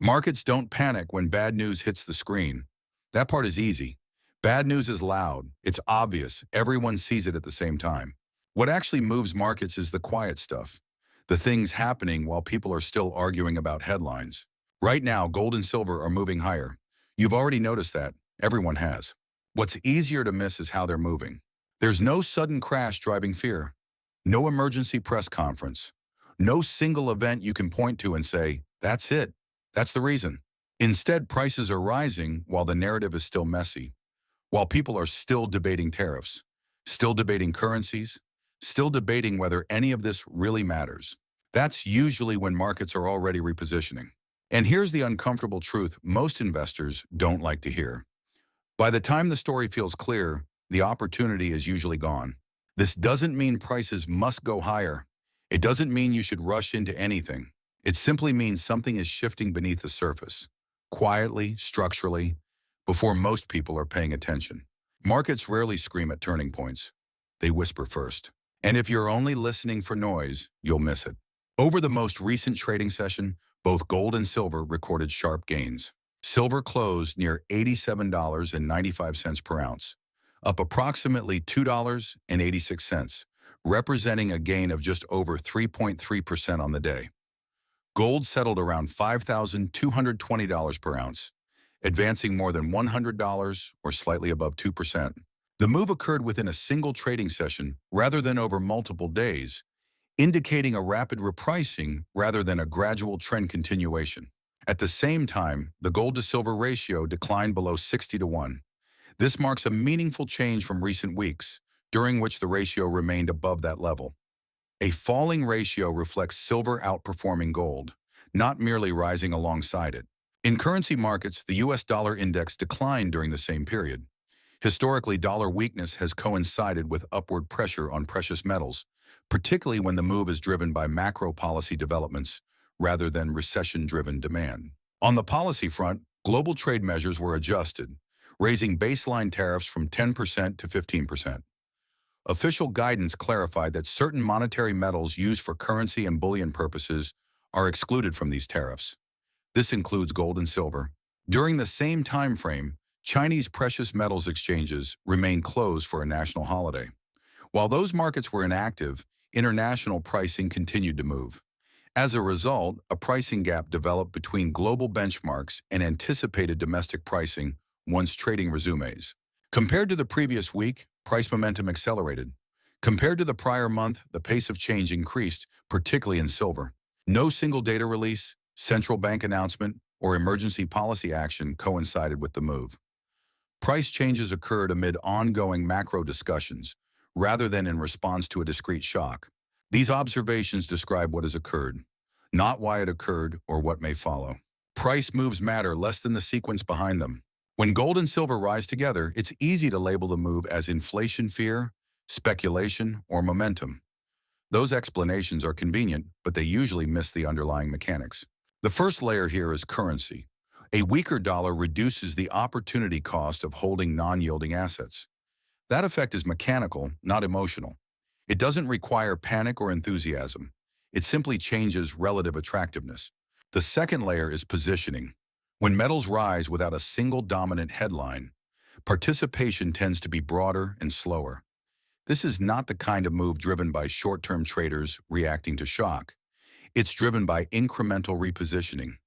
Markets don't panic when bad news hits the screen. That part is easy. Bad news is loud. It's obvious. Everyone sees it at the same time. What actually moves markets is the quiet stuff. The things happening while people are still arguing about headlines. Right now, gold and silver are moving higher. You've already noticed that. Everyone has. What's easier to miss is how they're moving. There's no sudden crash driving fear. No emergency press conference. No single event you can point to and say, that's it. That's the reason. Instead, prices are rising while the narrative is still messy, while people are still debating tariffs, still debating currencies, still debating whether any of this really matters. That's usually when markets are already repositioning. And here's the uncomfortable truth most investors don't like to hear. By the time the story feels clear, the opportunity is usually gone. This doesn't mean prices must go higher. It doesn't mean you should rush into anything. It simply means something is shifting beneath the surface, quietly, structurally, before most people are paying attention. Markets rarely scream at turning points. They whisper first. And if you're only listening for noise, you'll miss it. Over the most recent trading session, both gold and silver recorded sharp gains. Silver closed near $87.95 per ounce, up approximately $2.86, representing a gain of just over 3.3% on the day. Gold settled around $5,220 per ounce, advancing more than $100 or slightly above 2%. The move occurred within a single trading session rather than over multiple days, indicating a rapid repricing rather than a gradual trend continuation. At the same time, the gold-to-silver ratio declined below 60-1. This marks a meaningful change from recent weeks, during which the ratio remained above that level. A falling ratio reflects silver outperforming gold, not merely rising alongside it. In currency markets, the US dollar index declined during the same period. Historically, dollar weakness has coincided with upward pressure on precious metals, particularly when the move is driven by macro policy developments rather than recession-driven demand. On the policy front, global trade measures were adjusted, raising baseline tariffs from 10% to 15%. Official guidance clarified that certain monetary metals used for currency and bullion purposes are excluded from these tariffs. This includes gold and silver. During the same time frame, Chinese precious metals exchanges remained closed for a national holiday. While those markets were inactive, international pricing continued to move. As a result, a pricing gap developed between global benchmarks and anticipated domestic pricing once trading resumes. Compared to the previous week, price momentum accelerated. Compared to the prior month, the pace of change increased, particularly in silver. No single data release, central bank announcement, or emergency policy action coincided with the move. Price changes occurred amid ongoing macro discussions, rather than in response to a discrete shock. These observations describe what has occurred, not why it occurred or what may follow. Price moves matter less than the sequence behind them. When gold and silver rise together, it's easy to label the move as inflation fear, speculation, or momentum. Those explanations are convenient, but they usually miss the underlying mechanics. The first layer here is currency. A weaker dollar reduces the opportunity cost of holding non-yielding assets. That effect is mechanical, not emotional. It doesn't require panic or enthusiasm. It simply changes relative attractiveness. The second layer is positioning. When metals rise without a single dominant headline, participation tends to be broader and slower. This is not the kind of move driven by short-term traders reacting to shock. It's driven by incremental repositioning,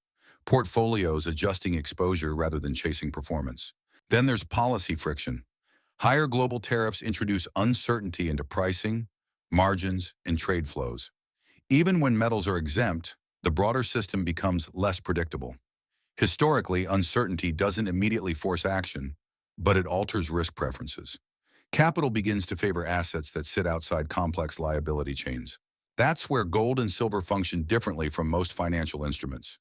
portfolios adjusting exposure rather than chasing performance. Then there's policy friction. Higher global tariffs introduce uncertainty into pricing, margins, and trade flows. Even when metals are exempt, the broader system becomes less predictable. Historically, uncertainty doesn't immediately force action, but it alters risk preferences. Capital begins to favor assets that sit outside complex liability chains. That's where gold and silver function differently from most financial instruments.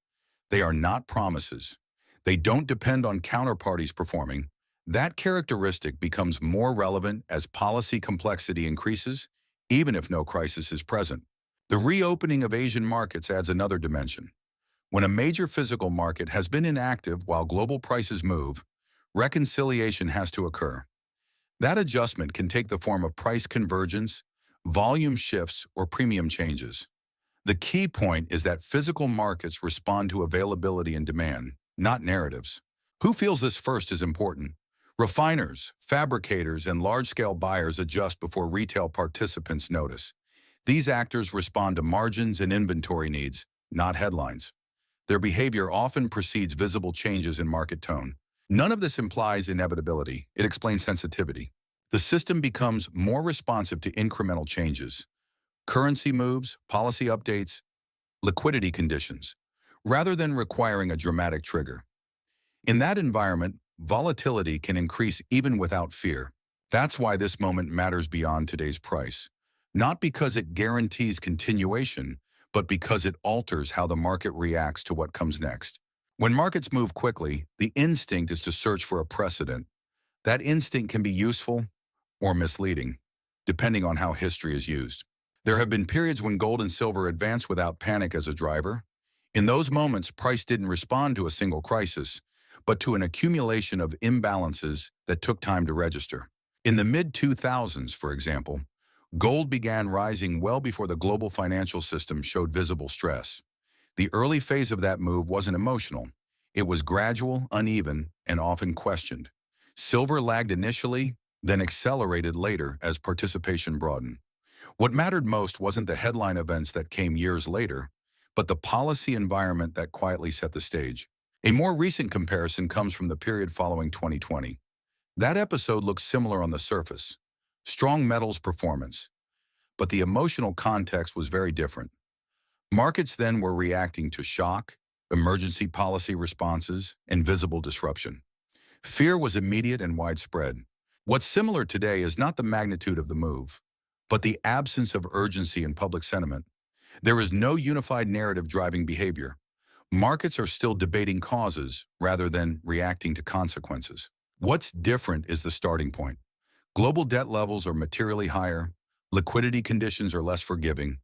They are not promises. They don't depend on counterparties performing. That characteristic becomes more relevant as policy complexity increases, even if no crisis is present. The reopening of Asian markets adds another dimension. When a major physical market has been inactive while global prices move, reconciliation has to occur. That adjustment can take the form of price convergence, volume shifts, or premium changes. The key point is that physical markets respond to availability and demand, not narratives. Who feels this first is important. Refiners, fabricators, and large-scale buyers adjust before retail participants notice. These actors respond to margins and inventory needs, not headlines. Their behavior often precedes visible changes in market tone. None of this implies inevitability. It explains sensitivity. The system becomes more responsive to incremental changes, currency moves, policy updates, liquidity conditions, rather than requiring a dramatic trigger. In that environment, volatility can increase even without fear. That's why this moment matters beyond today's price. Not because it guarantees continuation, but because it alters how the market reacts to what comes next. When markets move quickly, the instinct is to search for a precedent. That instinct can be useful or misleading, depending on how history is used. There have been periods when gold and silver advanced without panic as a driver. In those moments, price didn't respond to a single crisis, but to an accumulation of imbalances that took time to register. In the mid-2000s, for example, gold began rising well before the global financial system showed visible stress. The early phase of that move wasn't emotional. It was gradual, uneven, and often questioned. Silver lagged initially, then accelerated later as participation broadened. What mattered most wasn't the headline events that came years later, but the policy environment that quietly set the stage. A more recent comparison comes from the period following 2020. That episode looks similar on the surface. Strong metals performance. But the emotional context was very different. Markets then were reacting to shock, emergency policy responses, and visible disruption. Fear was immediate and widespread. What's similar today is not the magnitude of the move, but the absence of urgency in public sentiment. There is no unified narrative driving behavior. Markets are still debating causes rather than reacting to consequences. What's different is the starting point. Global debt levels are materially higher, liquidity conditions are less forgiving,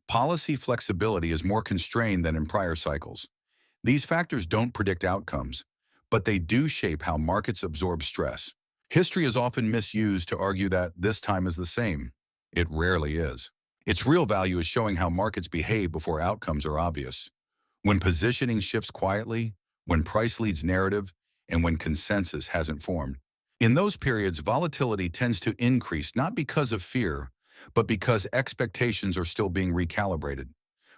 policy flexibility is more constrained than in prior cycles. These factors don't predict outcomes, but they do shape how markets absorb stress. History is often misused to argue that this time is the same. It rarely is. Its real value is showing how markets behave before outcomes are obvious. When positioning shifts quietly, when price leads narrative, and when consensus hasn't formed. In those periods, volatility tends to increase not because of fear, but because expectations are still being recalibrated.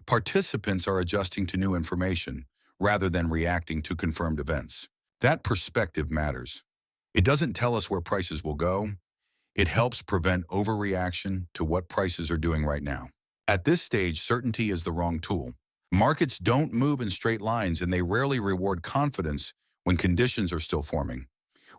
Participants are adjusting to new information rather than reacting to confirmed events. That perspective matters. It doesn't tell us where prices will go. It helps prevent overreaction to what prices are doing right now. At this stage, certainty is the wrong tool. Markets don't move in straight lines, and they rarely reward confidence when conditions are still forming.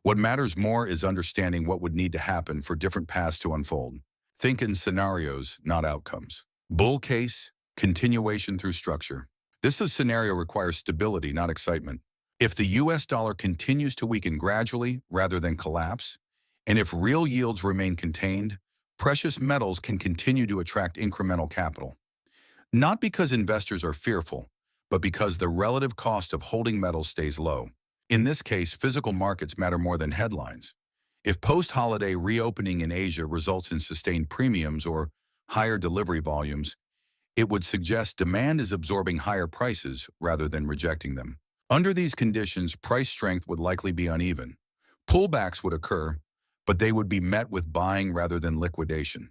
What matters more is understanding what would need to happen for different paths to unfold. Think in scenarios, not outcomes. Bull case, continuation through structure. This scenario requires stability, not excitement. If the US dollar continues to weaken gradually rather than collapse, and if real yields remain contained, precious metals can continue to attract incremental capital. Not because investors are fearful, but because the relative cost of holding metals stays low. In this case, physical markets matter more than headlines. If post-holiday reopening in Asia results in sustained premiums or higher delivery volumes, it would suggest demand is absorbing higher prices rather than rejecting them. Under these conditions, price strength would likely be uneven. Pullbacks would occur, but they would be met with buying rather than liquidation.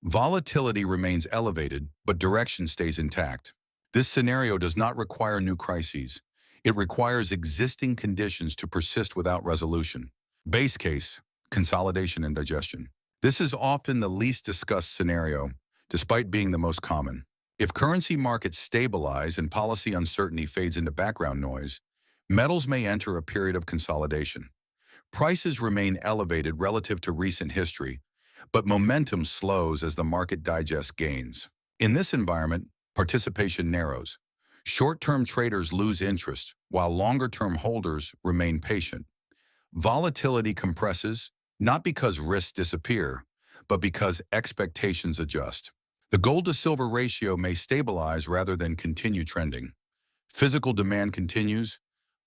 Volatility remains elevated, but direction stays intact. This scenario does not require new crises. It requires existing conditions to persist without resolution. Base case, consolidation and digestion. This is often the least discussed scenario, despite being the most common. If currency markets stabilize and policy uncertainty fades into background noise, metals may enter a period of consolidation. Prices remain elevated relative to recent history, but momentum slows as the market digests gains. In this environment, participation narrows. Short-term traders lose interest, while longer-term holders remain patient. Volatility compresses, not because risks disappear, but because expectations adjust. The gold-to-silver ratio may stabilize rather than continue trending. Physical demand continues,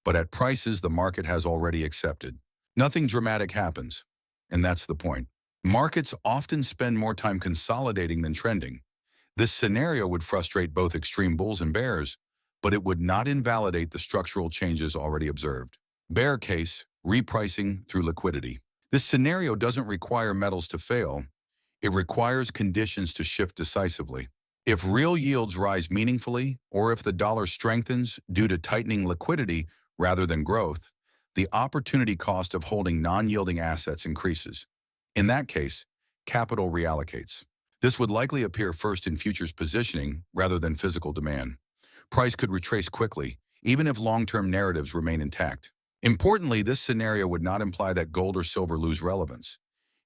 but at prices the market has already accepted. Nothing dramatic happens, and that's the point. Markets often spend more time consolidating than trending. This scenario would frustrate both extreme bulls and bears, but it would not invalidate the structural changes already observed. Bear case, repricing through liquidity. This scenario doesn't require metals to fail. It requires conditions to shift decisively. If real yields rise meaningfully, or if the dollar strengthens due to tightening liquidity rather than growth, the opportunity cost of holding non-yielding assets increases. In that case, capital reallocates. This would likely appear first in futures positioning rather than physical demand. Price could retrace quickly, even if long-term narratives remain intact. Importantly, this scenario would not imply that gold or silver lose relevance.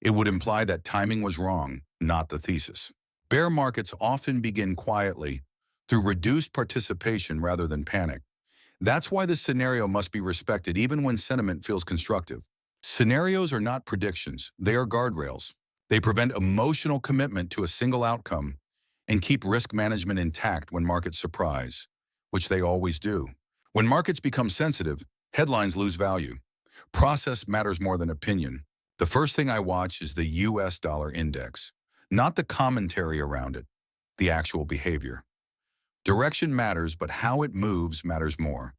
It would imply that timing was wrong, not the thesis. Bear markets often begin quietly, through reduced participation rather than panic. That's why this scenario must be respected even when sentiment feels constructive. Scenarios are not predictions, they are guardrails. They prevent emotional commitment to a single outcome and keep risk management intact when markets surprise, which they always do. When markets become sensitive, headlines lose value. Process matters more than opinion. The first thing I watch is the US dollar index, not the commentary around it, the actual behavior. Direction matters, but how it moves matters more.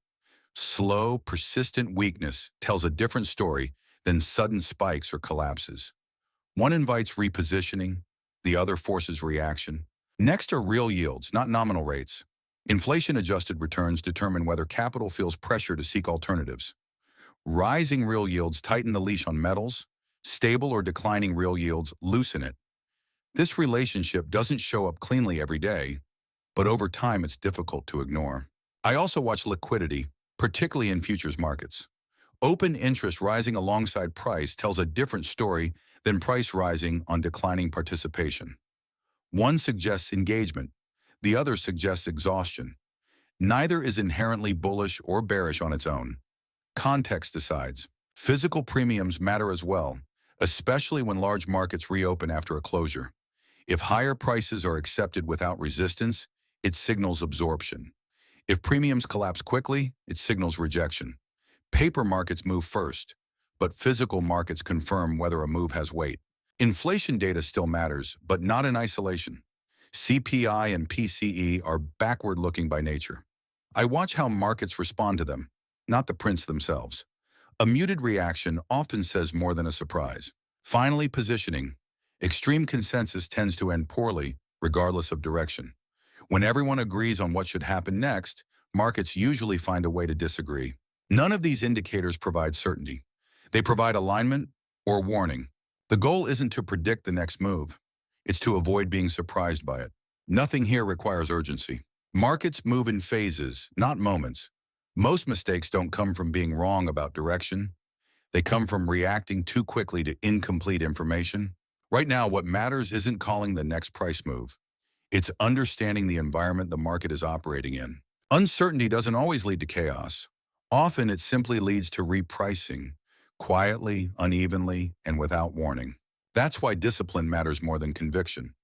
Slow, persistent weakness tells a different story than sudden spikes or collapses. One invites repositioning, the other forces reaction. Next are real yields, not nominal rates. Inflation-adjusted returns determine whether capital feels pressure to seek alternatives. Rising real yields tighten the leash on metals. Stable or declining real yields loosen it. This relationship doesn't show up cleanly every day, but over time it's difficult to ignore. I also watch liquidity, particularly in futures markets. Open interest rising alongside price tells a different story than price rising on declining participation. One suggests engagement, the other suggests exhaustion. Neither is inherently bullish or bearish on its own. Context decides. Physical premiums matter as well, especially when large markets reopen after a closure. If higher prices are accepted without resistance, it signals absorption. If premiums collapse quickly, it signals rejection. Paper markets move first, but physical markets confirm whether a move has weight. Inflation data still matters, but not in isolation. CPI and PCE are backward-looking by nature. I watch how markets respond to them, not the prints themselves. A muted reaction often says more than a surprise. Finally, positioning. Extreme consensus tends to end poorly, regardless of direction. When everyone agrees on what should happen next, markets usually find a way to disagree. None of these indicators provide certainty. They provide alignment or warning. The goal isn't to predict the next move. It's to avoid being surprised by it. Nothing here requires urgency. Markets move in phases, not moments. Most mistakes don't come from being wrong about direction. They come from reacting too quickly to incomplete information. Right now, what matters isn't calling the next price move. It's understanding the environment the market is operating in. Uncertainty doesn't always lead to chaos. Often it simply leads to repricing, quietly, unevenly, and without warning. That's why discipline matters more than conviction,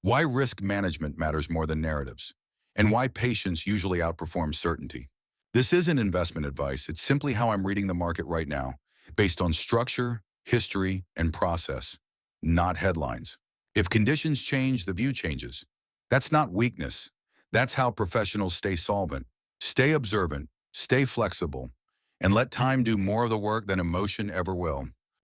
why risk management matters more than narratives, and why patience usually outperforms certainty. This isn't investment advice, it's simply how I'm reading the market right now, based on structure, history, and process, not headlines. If conditions change, the view changes. That's not weakness. That's how professionals stay solvent. Stay observant, stay flexible, and let time do more of the work than emotion ever will.